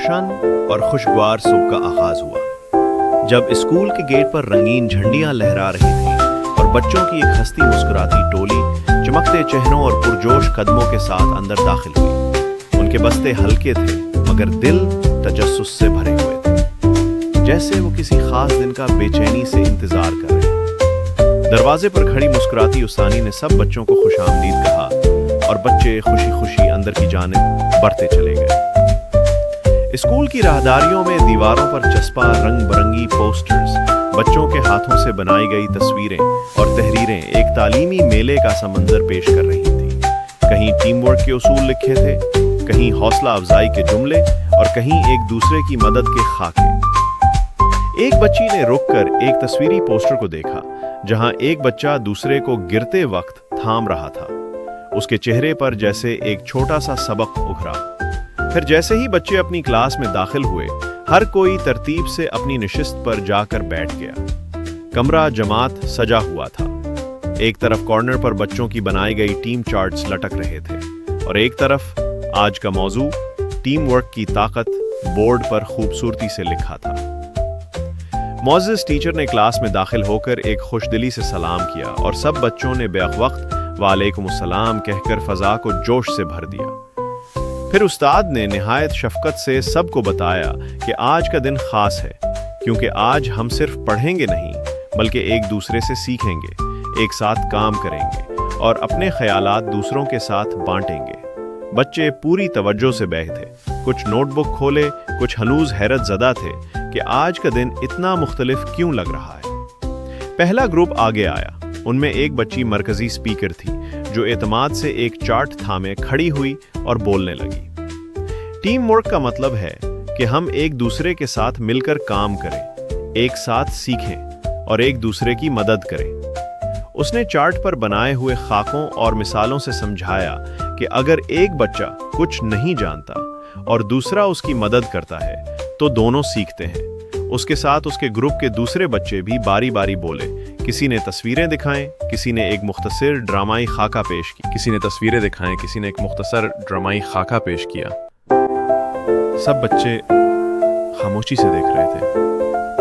روشن اور خوشگوار صبح کا آغاز ہوا جب اسکول کے گیٹ پر رنگین جھنڈیاں لہرا رہی تھیں اور بچوں کی ایک ہستی مسکراتی ٹولی چمکتے چہروں اور پرجوش قدموں کے ساتھ اندر داخل ہوئی۔ ان کے بستے ہلکے تھے مگر دل تجسس سے بھرے ہوئے تھے، جیسے وہ کسی خاص دن کا بے چینی سے انتظار کر رہے۔ دروازے پر کھڑی مسکراتی استانی نے سب بچوں کو خوش آمدید کہا اور بچے خوشی خوشی اندر کی جانب بڑھتے چلے گئے۔ اسکول کی راہداریوں میں دیواروں پر چسپاں رنگ برنگی پوسٹرز، بچوں کے ہاتھوں سے بنائی گئی تصویریں اور تحریریں ایک تعلیمی میلے کا سا منظر پیش کر رہی تھیں۔ کہیں ٹیم ورک کے اصول لکھے تھے، کہیں حوصلہ افزائی کے جملے اور کہیں ایک دوسرے کی مدد کے خاکے۔ ایک بچی نے رک کر ایک تصویری پوسٹر کو دیکھا جہاں ایک بچہ دوسرے کو گرتے وقت تھام رہا تھا۔ اس کے چہرے پر جیسے ایک چھوٹا سا سبق ابھرا۔ پھر جیسے ہی بچے اپنی کلاس میں داخل ہوئے، ہر کوئی ترتیب سے اپنی نشست پر جا کر بیٹھ گیا۔ کمرہ جماعت سجا ہوا تھا۔ ایک طرف کارنر پر بچوں کی بنائی گئی ٹیم چارٹس لٹک رہے تھے اور ایک طرف آج کا موضوع ٹیم ورک کی طاقت بورڈ پر خوبصورتی سے لکھا تھا۔ معزز ٹیچر نے کلاس میں داخل ہو کر ایک خوش دلی سے سلام کیا اور سب بچوں نے بیک وقت وعلیکم السلام کہہ کر فضا کو جوش سے بھر دیا۔ پھر استاد نے نہایت شفقت سے سب کو بتایا کہ آج کا دن خاص ہے کیونکہ آج ہم صرف پڑھیں گے نہیں بلکہ ایک دوسرے سے سیکھیں گے، ایک ساتھ کام کریں گے اور اپنے خیالات دوسروں کے ساتھ بانٹیں گے۔ بچے پوری توجہ سے بیٹھے تھے، کچھ نوٹ بک کھولے، کچھ ہنوز حیرت زدہ تھے کہ آج کا دن اتنا مختلف کیوں لگ رہا ہے۔ پہلا گروپ آگے آیا۔ ان میں ایک بچی مرکزی سپیکر تھی جو اعتماد سے ایک چارٹ تھامے کھڑی ہوئی اور بولنے لگی۔ ٹیم ورک کا مطلب ہے کہ ہم ایک دوسرے کے ساتھ مل کر کام کریں، ایک ساتھ سیکھیں اور ایک دوسرے کی مدد کریں۔ اس نے چارٹ پر بنائے ہوئے خاکوں اور مثالوں سے سمجھایا کہ اگر ایک بچہ کچھ نہیں جانتا اور دوسرا اس کی مدد کرتا ہے تو دونوں سیکھتے ہیں۔ اس کے ساتھ اس کے گروپ کے دوسرے بچے بھی باری باری بولے، کسی نے تصویریں دکھائیں، کسی نے ایک مختصر ڈرامائی خاکہ پیش کیا۔ سب بچے خاموشی سے دیکھ رہے تھے۔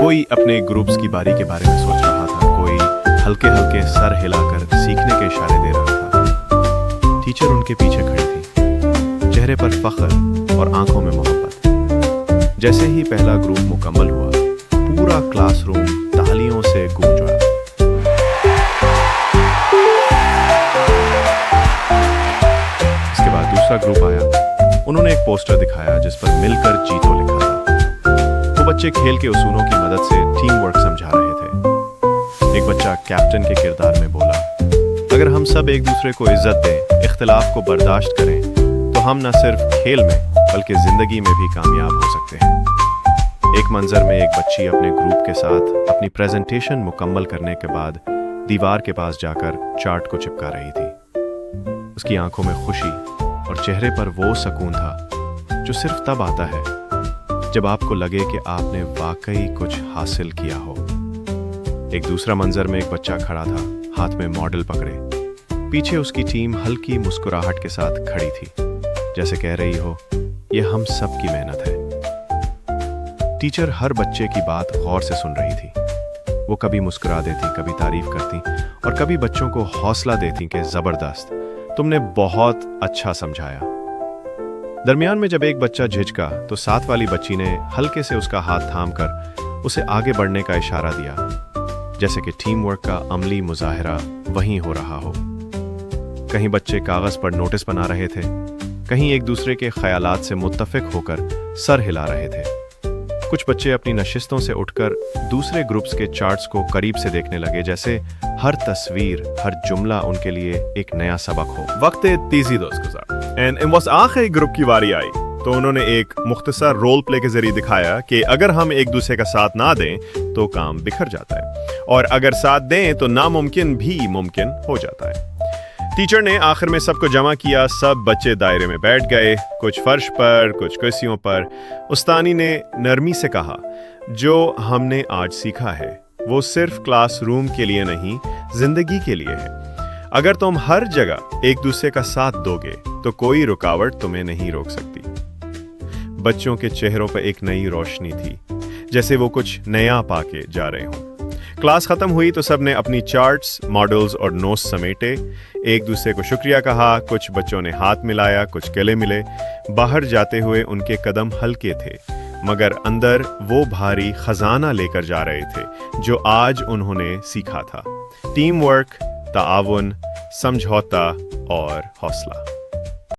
کوئی اپنے گروپس کی باری کے بارے میں سوچ رہا تھا، کوئی ہلکے ہلکے سر ہلا کر سیکھنے کے اشارے دے رہا تھا۔ ٹیچر ان کے پیچھے کھڑی تھی، چہرے پر فخر اور آنکھوں میں محبت۔ جیسے ہی پہلا گروپ مکمل ہوا، پورا کلاس روم تالیوں سے گونج اٹھا۔ اس کے بعد دوسرا گروپ آیا۔ انہوں نے ایک پوسٹر دکھایا جس پر مل کر جیتو لکھا تھا۔ وہ بچے کھیل کے اصولوں کی مدد سے ٹیم ورک سمجھا رہے تھے۔ ایک بچہ کیپٹن کے کردار میں بولا، اگر ہم سب ایک دوسرے کو عزت دیں، اختلاف کو برداشت کریں تو ہم نہ صرف کھیل میں بلکہ زندگی میں بھی کامیاب ہو سکتے ہیں۔ ایک منظر میں ایک بچی اپنے گروپ کے ساتھ اپنی پریزنٹیشن مکمل کرنے کے بعد دیوار کے پاس جا کر چارٹ کو چپکا رہی تھی۔ اس کی آنکھوں میں خوشی اور چہرے پر وہ سکون تھا جو صرف تب آتا ہے جب آپ کو لگے کہ آپ نے واقعی کچھ حاصل کیا ہو۔ ایک دوسرا منظر میں ایک بچہ کھڑا تھا، ہاتھ میں ماڈل پکڑے۔ پیچھے اس کی ٹیم ہلکی مسکراہٹ کے ساتھ کھڑی تھی، جیسے کہہ رہی ہو، یہ ہم سب کی محنت ہے۔ ٹیچر ہر بچے کی بات غور سے سن رہی تھی۔ وہ کبھی مسکرا دیتی، کبھی تعریف کرتی اور کبھی بچوں کو حوصلہ دیتی کہ زبردست، تم نے بہت اچھا سمجھایا۔ درمیان میں جب ایک بچہ جھجکا تو ساتھ والی بچی نے ہلکے سے اس کا ہاتھ تھام کر اسے آگے بڑھنے کا اشارہ دیا، جیسے کہ ٹیم ورک کا عملی مظاہرہ وہیں ہو رہا ہو۔ کہیں بچے کاغذ پر نوٹس بنا رہے تھے، کہیں ایک دوسرے کے خیالات سے متفق ہو کر سر ہلا رہے تھے۔ کچھ بچے اپنی نشستوں سے اٹھ کر دوسرے گروپس کے چارٹس کو قریب سے دیکھنے لگے، جیسے ہر تصویر، ہر جملہ ان کے لیے ایک نیا سبق ہو۔ وقت تیزی دوست گزار۔ آخری گروپ کی باری آئی تو انہوں نے ایک مختصر رول پلے کے ذریعے دکھایا کہ اگر ہم ایک دوسرے کا ساتھ نہ دیں تو کام بکھر جاتا ہے اور اگر ساتھ دیں تو ناممکن بھی ممکن ہو جاتا ہے۔ ٹیچر نے آخر میں سب کو جمع کیا، سب بچے دائرے میں بیٹھ گئے، کچھ فرش پر، کچھ کرسیوں پر۔ استانی نے نرمی سے کہا، جو ہم نے آج سیکھا ہے وہ صرف کلاس روم کے لیے نہیں، زندگی کے لیے ہے۔ اگر تم ہر جگہ ایک دوسرے کا ساتھ دو گے تو کوئی رکاوٹ تمہیں نہیں روک سکتی۔ بچوں کے چہروں پہ ایک نئی روشنی تھی، جیسے وہ کچھ نیا پا کے جا رہے ہوں۔ کلاس ختم ہوئی تو سب نے اپنی چارٹس، ماڈلز اور نوٹس سمیٹے، ایک دوسرے کو شکریہ کہا، کچھ بچوں نے ہاتھ ملایا، کچھ گلے ملے۔ باہر جاتے ہوئے ان کے قدم ہلکے تھے، مگر اندر وہ بھاری خزانہ لے کر جا رہے تھے جو آج انہوں نے سیکھا تھا: ٹیم ورک، تعاون، سمجھوتا اور حوصلہ۔